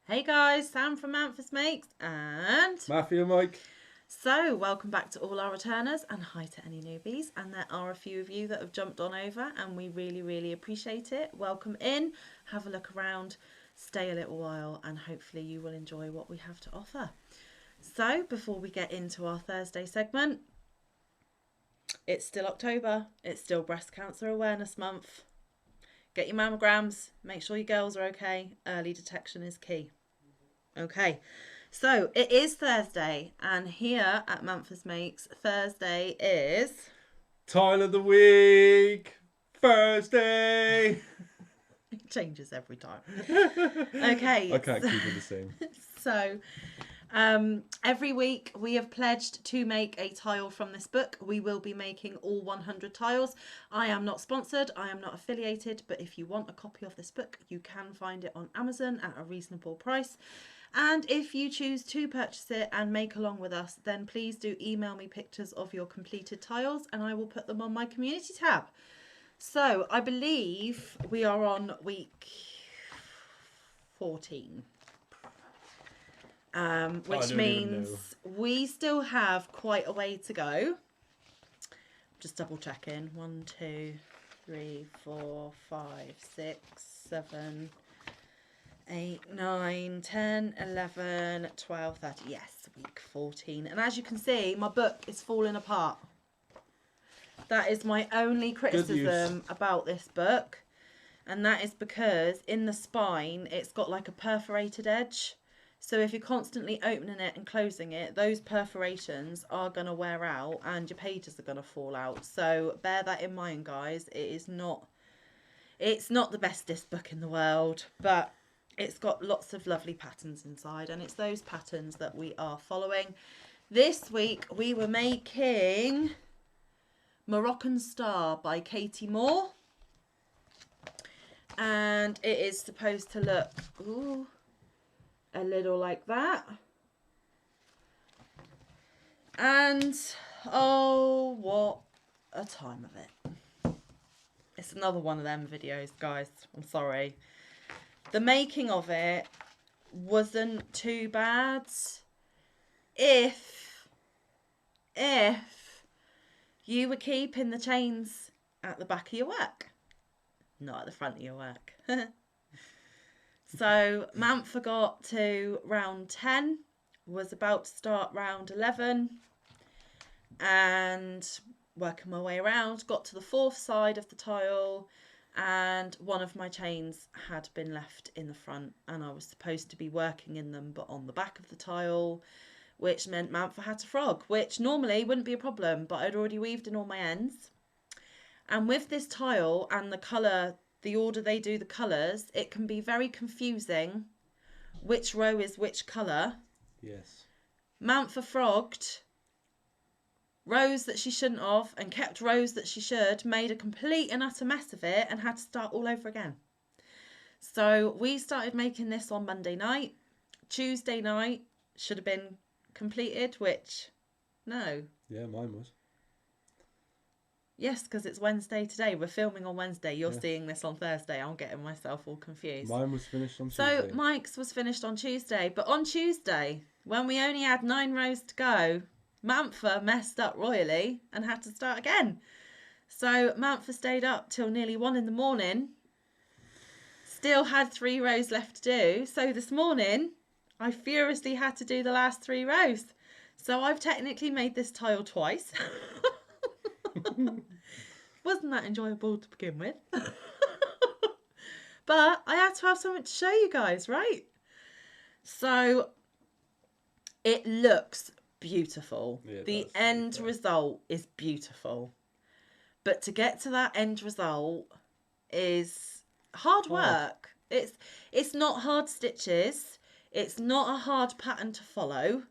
Hey guys, Sam from Manfa Makes, and Mafia Mike. so welcome back to all our returners, and hi to any newbies. And there are a few of you that have jumped on over, and we really appreciate it. Welcome in, have a look around, stay a little while, and hopefully you will enjoy what we have to offer. So before we get into our Thursday segment, it's still October, it's still Breast Cancer Awareness Month. Get your mammograms, make sure your girls are okay. Early detection is key. Okay, so it is Thursday, and here at Manfas Makes, Thursday is. Tile of the week. Thursday. It changes every time. I Okay, can't keep it the same. so every week we have pledged to make a tile from this book. We will be making all 100 tiles. I am not sponsored, I am not affiliated, but if you want a copy of this book, you can find it on Amazon at a reasonable price. And if you choose to purchase it and make along with us, then please do email me pictures of your completed tiles and I will put them on my community tab. So I believe we are on week 14. Which means we still have quite a way to go. Just double checking. 1, 2, 3, 4, 5, 6, 7, 8, 9, 10, 11, 12, 13. Yes, week 14. And as you can see, my book is falling apart. That is my only criticism about this book. And that is because in the spine, it's got like a perforated edge. So if you're constantly opening it and closing it, those perforations are going to wear out and your pages are going to fall out. So bear that in mind, guys. It's not the bestest book in the world, but it's got lots of lovely patterns inside, and it's those patterns that we are following. This week we were making Moroccan Star by Katie Moore, and it is supposed to look a little like that. And oh, what a time of it. It's another one of them videos, guys. I'm sorry. The making of it wasn't too bad if you were keeping the chains at the back of your work, not at the front of your work. So Manfa got to round 10, was about to start round 11, and working my way around, got to the fourth side of the tile, and one of my chains had been left in the front, and I was supposed to be working in them but on the back of the tile, which meant Manfa had to frog, which normally wouldn't be a problem, but I'd already weaved in all my ends. And with this tile and the colour, the order they do the colours, it can be very confusing which row is which colour. Yes. Manfa frogged rows that she shouldn't have and kept rows that she should, made a complete and utter mess of it and had to start all over again. So we started making this on Monday night. Tuesday night should have been completed, which no. Yeah, mine was. Yes, because it's Wednesday today. We're filming on Wednesday. You're seeing this on Thursday. I'm getting myself all confused. Mine was finished on Tuesday. Tuesday. So Mike's was finished on Tuesday. But on Tuesday, when we only had 9 rows to go, Manfa messed up royally and had to start again. So Manfa stayed up till nearly 1 in the morning. Still had 3 rows left to do. So this morning, I furiously had to do the last 3 rows. So I've technically made this tile twice. Wasn't that enjoyable to begin with? But I had to have something to show you guys, right? So it looks beautiful. Yeah, the end result is beautiful. But to get to that end result is hard work. It's not hard stitches. It's not a hard pattern to follow.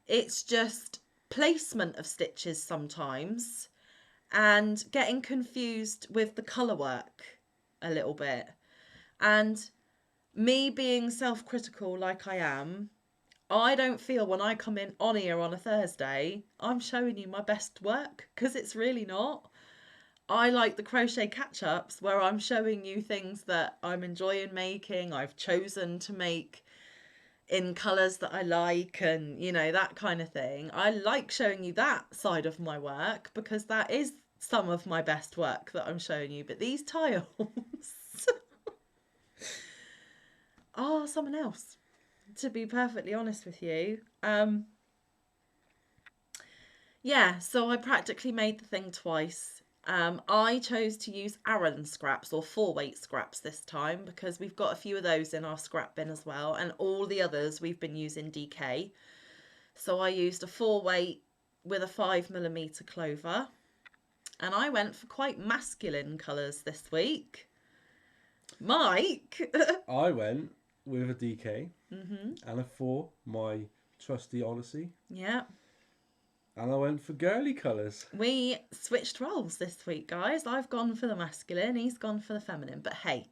It's just placement of stitches sometimes and getting confused with the colour work a little bit. And me being self-critical like I am, I don't feel when I come in on here on a Thursday, I'm showing you my best work, because it's really not. I like the crochet catch-ups where I'm showing you things that I'm enjoying making. I've chosen to make in colours that I like and, you know, that kind of thing. I like showing you that side of my work because that is some of my best work that I'm showing you. But these tiles are someone else, to be perfectly honest with you. Yeah, so I practically made the thing twice. I chose to use Aran scraps or 4-weight scraps this time because we've got a few of those in our scrap bin as well, and all the others we've been using DK. So I used a 4-weight with a 5mm clover, and I went for quite masculine colours this week. Mike? I went with a DK and a 4, my trusty Odyssey. Yeah. And I went for girly colours. We switched roles this week, guys. I've gone for the masculine, he's gone for the feminine. But hey,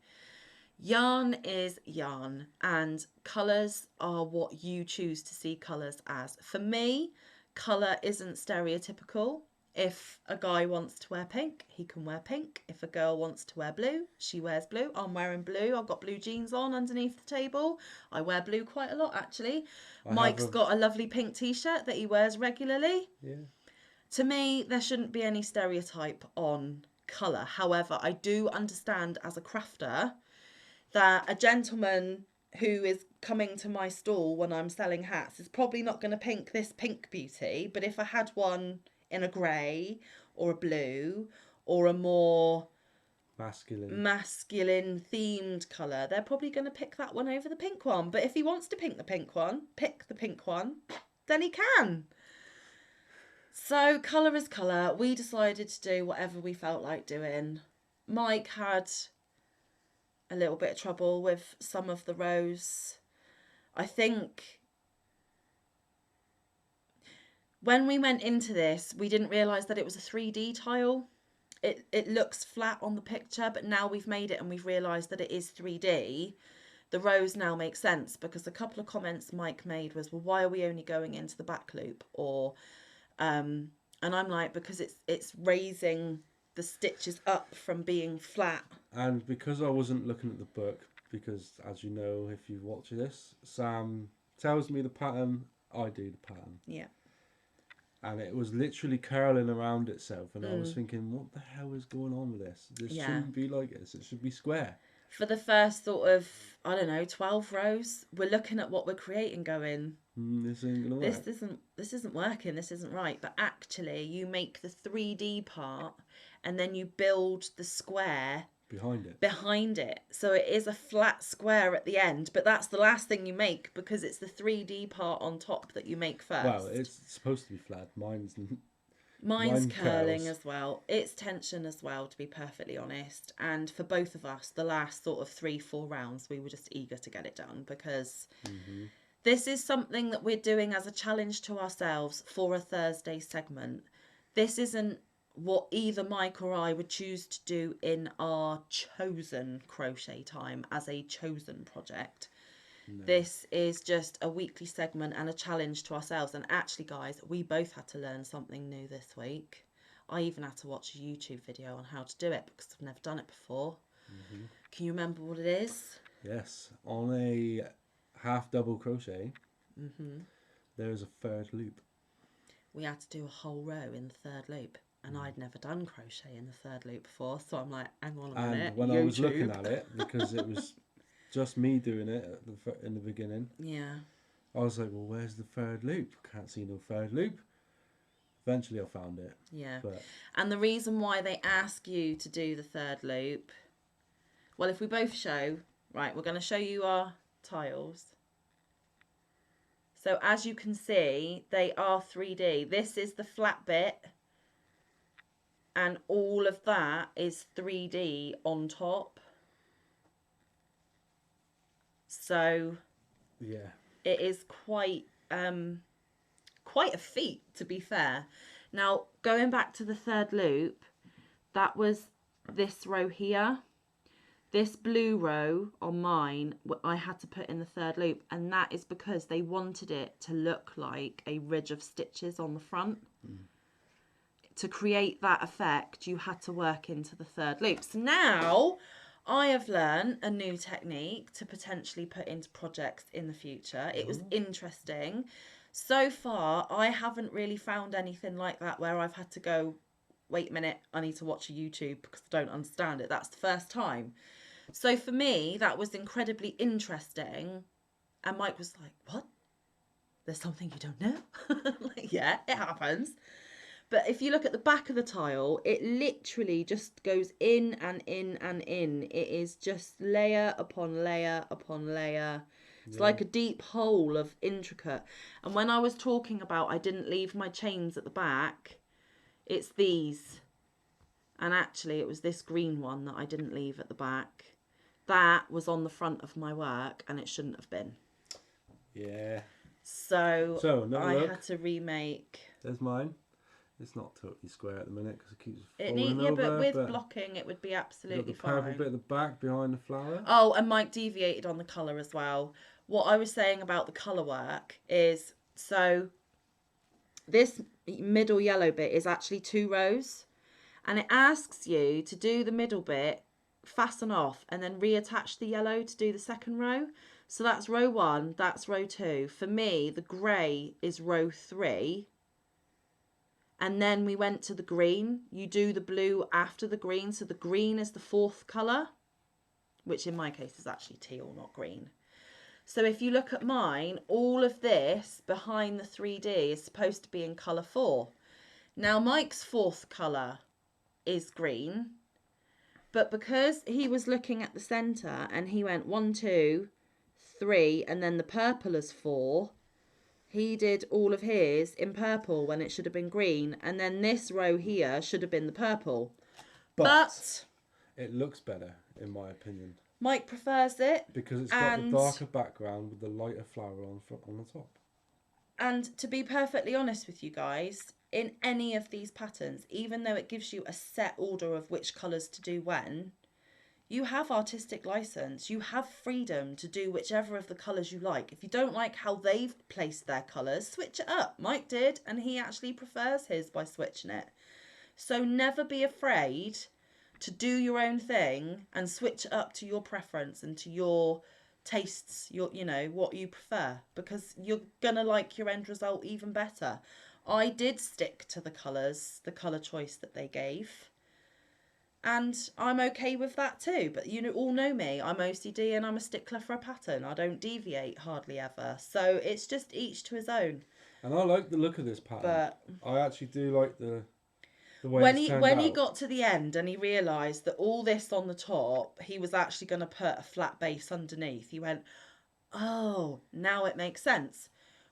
yarn is yarn, and colours are what you choose to see colours as. For me, colour isn't stereotypical. If a guy wants to wear pink, he can wear pink. If a girl wants to wear blue, she wears blue. I'm wearing blue. I've got blue jeans on underneath the table. I wear blue quite a lot, actually. Mike's got a lovely pink t-shirt that he wears regularly. Yeah. To me, there shouldn't be any stereotype on colour. However, I do understand as a crafter that a gentleman who is coming to my stall when I'm selling hats is probably not going to pick this pink beauty. But if I had one in a grey or a blue or a more masculine themed colour, they're probably going to pick that one over the pink one. But if he wants to pick the pink one, then he can. So colour is colour. We decided to do whatever we felt like doing. Mike had a little bit of trouble with some of the rows. I think when we went into this, we didn't realise that it was a 3D tile. It looks flat on the picture, but now we've made it and we've realised that it is 3D. The rows now make sense because a couple of comments Mike made was, well, why are we only going into the back loop? Or, and I'm like, because it's raising the stitches up from being flat. And because I wasn't looking at the book, because as you know, if you watch this, Sam tells me the pattern, I do the pattern. Yeah. And it was literally curling around itself. And I was thinking, what the hell is going on with this? This shouldn't be like this. It should be square. For the first sort of, 12 rows, we're looking at what we're creating going, this ain't gonna work. This isn't working, this isn't right. But actually, you make the 3D part and then you build the square behind it. So it is a flat square at the end, but that's the last thing you make because it's the 3D part on top that you make first. Well, it's supposed to be flat. Mine's curling as well. It's tension as well, to be perfectly honest. And for both of us, the last sort of 3-4 rounds, we were just eager to get it done because this is something that we're doing as a challenge to ourselves for a Thursday segment. This isn't what either Mike or I would choose to do in our chosen crochet time as a chosen project. No. This is just a weekly segment and a challenge to ourselves. And actually, guys, we both had to learn something new this week. I even had to watch a YouTube video on how to do it because I've never done it before. Can you remember what it is? Yes. On a half double crochet, there is a third loop. We had to do a whole row in the third loop. And I'd never done crochet in the third loop before. So I'm like, hang on a minute. And when I was looking at it, because it was just me doing it in the beginning. Yeah. I was like, well, where's the third loop? Can't see no third loop. Eventually I found it. Yeah. And the reason why they ask you to do the third loop, well, if we both show, right, we're going to show you our tiles. So as you can see, they are 3D. This is the flat bit. And all of that is 3D on top. So yeah, it is quite a feat, to be fair. Now, going back to the third loop, that was this row here. This blue row on mine, I had to put in the third loop, and that is because they wanted it to look like a ridge of stitches on the front. To create that effect, you had to work into the third loop. So now I have learned a new technique to potentially put into projects in the future. It was interesting. So far, I haven't really found anything like that where I've had to go, wait a minute, I need to watch a YouTube because I don't understand it. That's the first time. So for me, that was incredibly interesting. And Mike was like, what? There's something you don't know? Like, yeah, it happens. But if you look at the back of the tile, it literally just goes in and in and in. It is just layer upon layer upon layer. It's like a deep hole of intricate. And when I was talking about I didn't leave my chains at the back, it's these. And actually it was this green one that I didn't leave at the back. That was on the front of my work and it shouldn't have been. Yeah. So I look. had to remake. There's mine. It's not totally square at the minute because it keeps falling Yeah, over. but with blocking, it would be absolutely fine. The purple bit at the back behind the flower. Oh, and Mike deviated on the colour as well. What I was saying about the colour work is, so this middle yellow bit is actually 2 rows. And it asks you to do the middle bit, fasten off, and then reattach the yellow to do the second row. So that's row 1, that's row 2. For me, the grey is row 3. And then we went to the green. You do the blue after the green. So the green is the 4th colour, which in my case is actually teal, not green. So if you look at mine, all of this behind the 3D is supposed to be in colour 4. Now Mike's 4th colour is green. But because he was looking at the centre and he went 1, 2, 3, and then the purple is 4, he did all of his in purple when it should have been green. And then this row here should have been the purple. But it looks better, in my opinion. Mike prefers it. Because it's got the darker background with the lighter flower on the top. And to be perfectly honest with you guys, in any of these patterns, even though it gives you a set order of which colours to do when, you have artistic license. You have freedom to do whichever of the colours you like. If you don't like how they've placed their colours, switch it up. Mike did, and he actually prefers his by switching it. So never be afraid to do your own thing and switch it up to your preference and to your tastes, your, you know, what you prefer, because you're going to like your end result even better. I did stick to the colours, the colour choice that they gave. And I'm okay with that too. But you all know me. I'm OCD and I'm a stickler for a pattern. I don't deviate hardly ever. So it's just each to his own. And I like the look of this pattern. But I actually do like the way when he got to the end and he realised that all this on the top, he was actually going to put a flat base underneath. He went, oh, now it makes sense.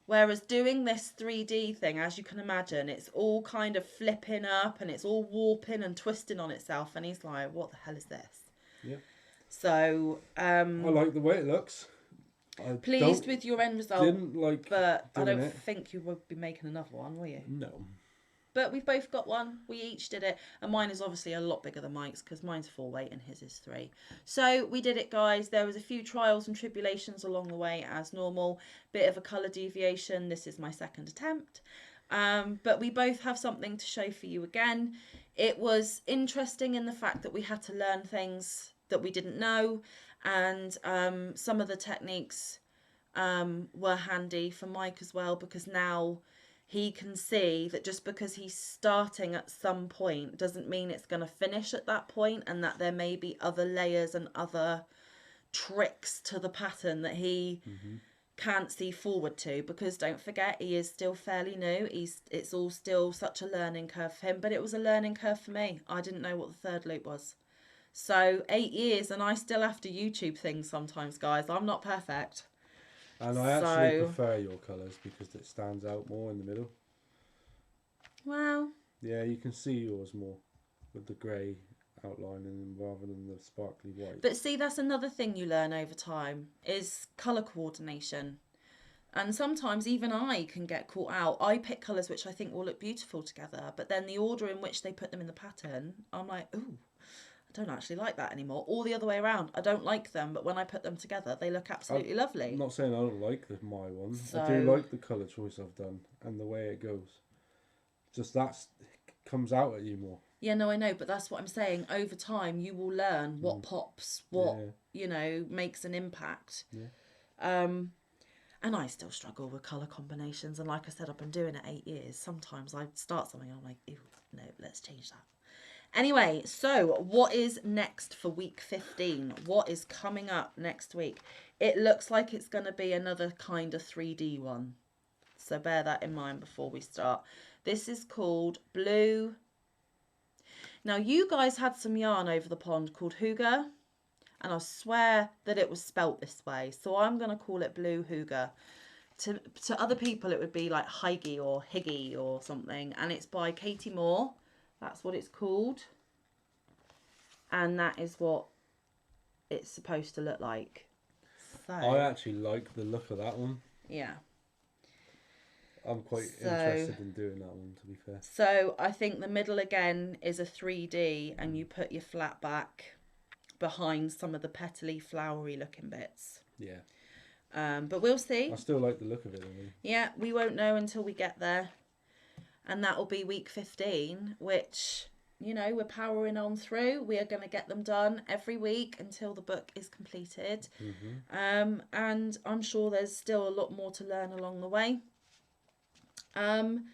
Whereas doing this 3D thing, as you can imagine, it's all kind of flipping up and it's all warping and twisting on itself. And he's like, what the hell is this? Yeah. So, I like the way it looks. Pleased with your end result. Didn't like but I don't think you would be making another one, will you? No. But we've both got one. We each did it. And mine is obviously a lot bigger than Mike's because mine's 4 weight and his is 3. So we did it, guys. There was a few trials and tribulations along the way as normal. Bit of a colour deviation. This is my 2nd attempt. But we both have something to show for you again. It was interesting in the fact that we had to learn things that we didn't know. And some of the techniques were handy for Mike as well, because now he can see that just because he's starting at some point doesn't mean it's going to finish at that point, and that there may be other layers and other tricks to the pattern that he can't see forward to, because don't forget, he is still fairly new. It's all still such a learning curve for him, but it was a learning curve for me. I didn't know what the 3rd loop was. So 8 years and I still have to YouTube things sometimes, guys. I'm not perfect. And I actually prefer your colours because it stands out more in the middle. Well, yeah, you can see yours more with the grey outlining rather than the sparkly white. But see, that's another thing you learn over time is colour coordination. And sometimes even I can get caught out. I pick colours which I think will look beautiful together, but then the order in which they put them in the pattern, I'm like, ooh, I don't actually like that anymore. Or the other way around. I don't like them, but when I put them together, they look absolutely lovely. I'm not saying I don't like my one. I do like the colour choice I've done and the way it goes. Just that comes out at you more. Yeah, no, I know, but that's what I'm saying. Over time, you will learn what pops, what, makes an impact. Yeah. And I still struggle with colour combinations. And like I said, I've been doing it 8 years. Sometimes I start something and I'm like, ew, no, let's change that. Anyway, so what is next for week 15? What is coming up next week? It looks like it's going to be another kind of 3D one. So bear that in mind before we start. This is called Blue. Now, you guys had some yarn over the pond called Hygge, and I swear that it was spelt this way. So I'm going to call it Blue Hygge. To other people, it would be like Hygge or Higgy or something. And it's by Katie Moore. That's what it's called. And that is what it's supposed to look like. So, I actually like the look of that one. Yeah. I'm quite interested in doing that one, to be fair. So I think the middle again is a 3D, and you put your flat back behind some of the petally, flowery looking bits. Yeah. But we'll see. I still like the look of it. Yeah, we won't know until we get there. And that will be week 15, which, we're powering on through. We are going to get them done every week until the book is completed. And I'm sure there's still a lot more to learn along the way. And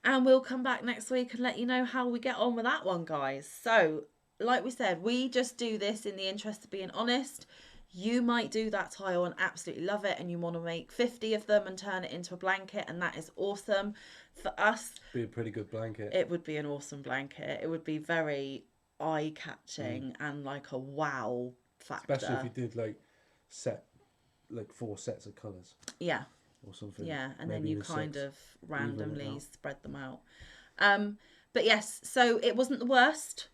we'll come back next week and let you know how we get on with that one, guys. So, like we said, we just do this in the interest of being honest. You might do that tile and absolutely love it, and you want to make 50 of them and turn it into a blanket, and that is awesome. For us, be a pretty good blanket. It would be an awesome blanket. It would be very eye-catching and like a wow factor. Especially if you did like 4 sets of colours. Yeah. Or something. Yeah, and then you kind of randomly spread them out. But yes, so it wasn't the worst,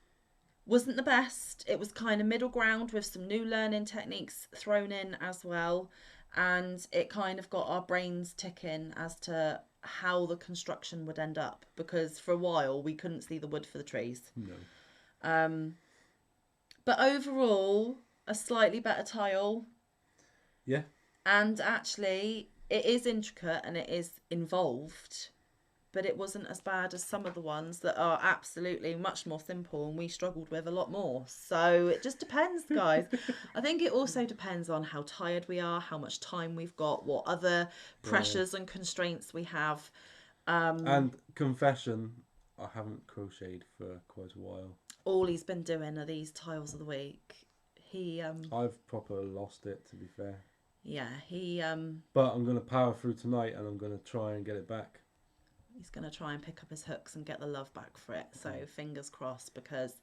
wasn't the best. It was kind of middle ground with some new learning techniques thrown in as well. And it kind of got our brains ticking as to how the construction would end up. Because for a while, we couldn't see the wood for the trees. No. But overall, a slightly better tile. Yeah. And actually, it is intricate and it is involved, but it wasn't as bad as some of the ones that are absolutely much more simple and we struggled with a lot more. So it just depends, guys. I think it also depends on how tired we are, how much time we've got, what other pressures and constraints we have. And confession, I haven't crocheted for quite a while. All he's been doing are these tiles of the week. I've proper lost it, to be fair. Yeah, But I'm going to power through tonight and I'm going to try and get it back. He's going to try and pick up his hooks and get the love back for it. So fingers crossed, because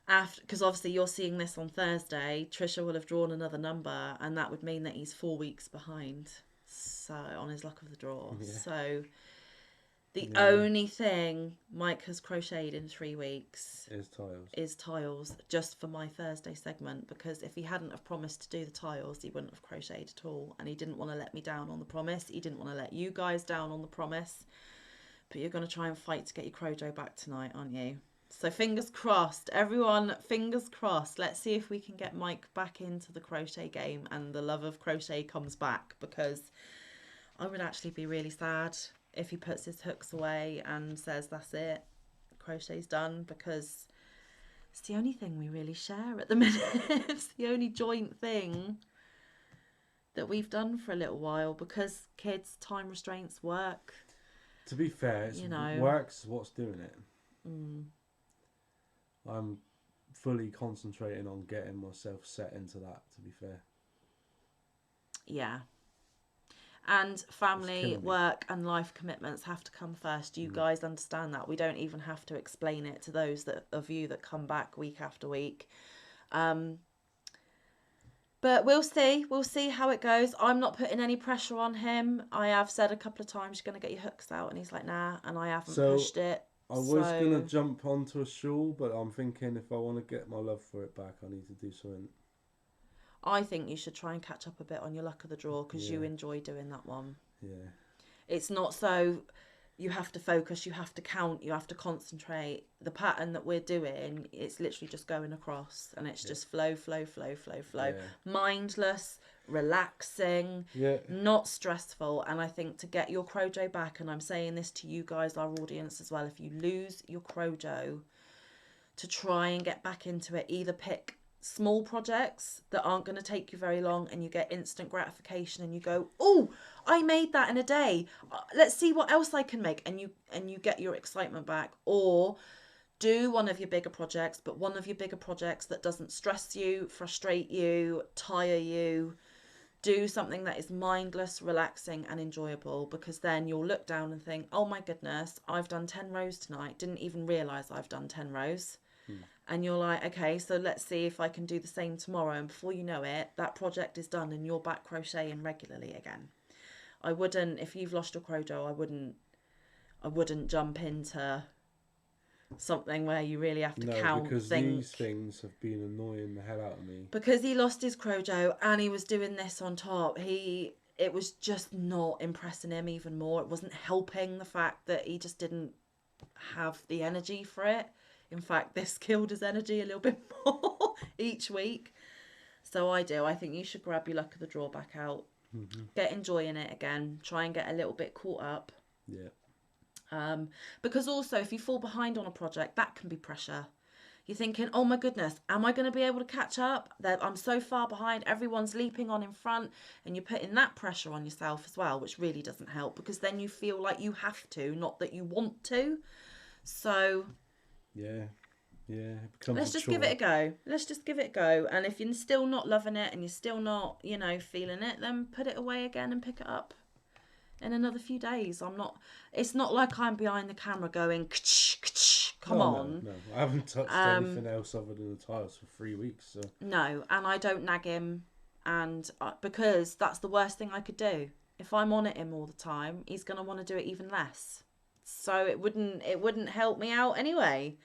obviously you're seeing this on Thursday, Trisha will have drawn another number, and that would mean that he's 4 weeks behind. So on his luck of the draw. Yeah. So the only thing Mike has crocheted in 3 weeks is tiles, just for my Thursday segment, because if he hadn't have promised to do the tiles, he wouldn't have crocheted at all, and he didn't want to let me down on the promise. He didn't want to let you guys down on the promise. But you're going to try and fight to get your crojo back tonight, aren't you? So fingers crossed, everyone, fingers crossed. Let's see if we can get Mike back into the crochet game and the love of crochet comes back, because I would actually be really sad if he puts his hooks away and says that's it, crochet's done, because it's the only thing we really share at the minute. It's the only joint thing that we've done for a little while, because kids, time restraints, work. To be fair, work's what's doing it. I'm fully concentrating on getting myself set into that, to be fair. Yeah. And family, work and life commitments have to come first. You guys understand that. We don't even have to explain it to those of you that come back week after week. But we'll see. We'll see how it goes. I'm not putting any pressure on him. I have said a couple of times, you're going to get your hooks out. And he's like, nah. And I haven't pushed it. I was going to jump onto a shawl, but I'm thinking if I want to get my love for it back, I need to do something. I think you should try and catch up a bit on your luck of the draw, because you enjoy doing that one. Yeah. It's not so you have to focus, you have to count, you have to concentrate. The pattern that we're doing, it's literally just going across, and it's just flow, flow, flow, flow, flow. Yeah. Mindless, relaxing, Yeah. not stressful. And I think to get your crojo back, and I'm saying this to you guys, our audience as well, if you lose your crojo, to try and get back into it, either pick small projects that aren't going to take you very long and you get instant gratification and you go, oh, I made that in a day, let's see what else I can make, and you get your excitement back. Or do one of your bigger projects, but one of your bigger projects that doesn't stress you, frustrate you, tire you. Do something that is mindless, relaxing and enjoyable, because then you'll look down and think, oh my goodness, I've done 10 rows tonight, didn't even realise I've done 10 rows. And you're like, okay, so let's see if I can do the same tomorrow. And before you know it, that project is done and you're back crocheting regularly again. I wouldn't, if you've lost your crojo, I wouldn't jump into something where you really have to count because things. these things have been annoying the hell out of me. Because he lost his crojo and he was doing this on top, it was just not impressing him even more. It wasn't helping the fact that he just didn't have the energy for it. In fact, this killed his energy a little bit more each week. So I think you should grab your luck of the draw back out. Get enjoying it again. Try and get a little bit caught up. Yeah. Because also, if you fall behind on a project, that can be pressure. You're thinking, oh my goodness, am I going to be able to catch up? That I'm so far behind, everyone's leaping on in front, and you're putting that pressure on yourself as well, which really doesn't help, because then you feel like you have to, not that you want to. So yeah, it becomes let's just give it a go. Let's just give it a go. And if you're still not loving it and you're still not, feeling it, then put it away again and pick it up in another few days. It's not like I'm behind the camera going, come on. No, I haven't touched anything else other than the tiles for 3 weeks. So. No, and I don't nag him, and because that's the worst thing I could do. If I'm on at him all the time, he's going to want to do it even less. So it wouldn't help me out anyway.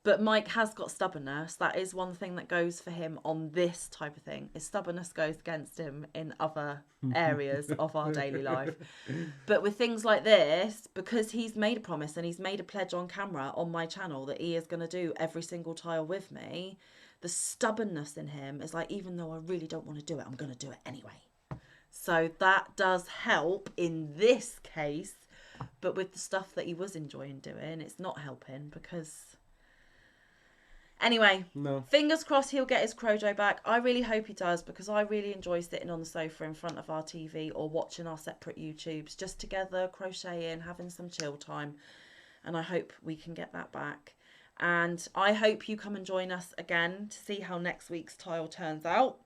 But Mike has got stubbornness. That is one thing that goes for him on this type of thing. His stubbornness goes against him in other areas of our daily life. But with things like this, because he's made a promise and he's made a pledge on camera on my channel that he is going to do every single tile with me, the stubbornness in him is like, even though I really don't want to do it, I'm going to do it anyway. So that does help in this case. But with the stuff that he was enjoying doing, it's not helping because... Anyway, no. Fingers crossed he'll get his crojo back. I really hope he does, because I really enjoy sitting on the sofa in front of our TV or watching our separate YouTubes, just together, crocheting, having some chill time. And I hope we can get that back. And I hope you come and join us again to see how next week's tile turns out.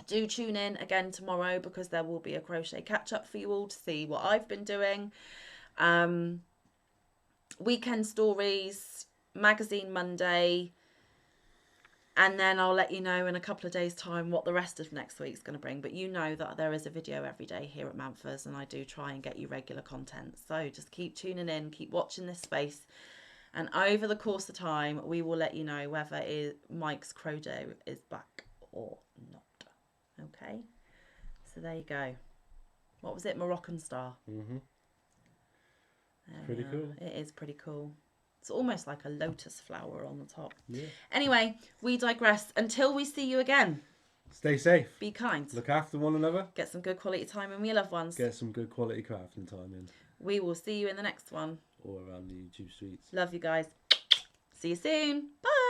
Do tune in again tomorrow, because there will be a crochet catch-up for you all to see what I've been doing. Weekend stories, magazine Monday... And then I'll let you know in a couple of days' time what the rest of next week's going to bring. But you know that there is a video every day here at Manfa's, and I do try and get you regular content. So just keep tuning in, keep watching this space. And over the course of time, we will let you know whether Mike's crojo is back or not. Okay? So there you go. What was it? Moroccan star. Mm-hmm. Pretty cool. It is pretty cool. It's almost like a lotus flower on the top. Yeah. Anyway, we digress. Until we see you again. Stay safe. Be kind. Look after one another. Get some good quality time with your loved ones. Get some good quality crafting time in. We will see you in the next one. Or around the YouTube streets. Love you guys. See you soon. Bye.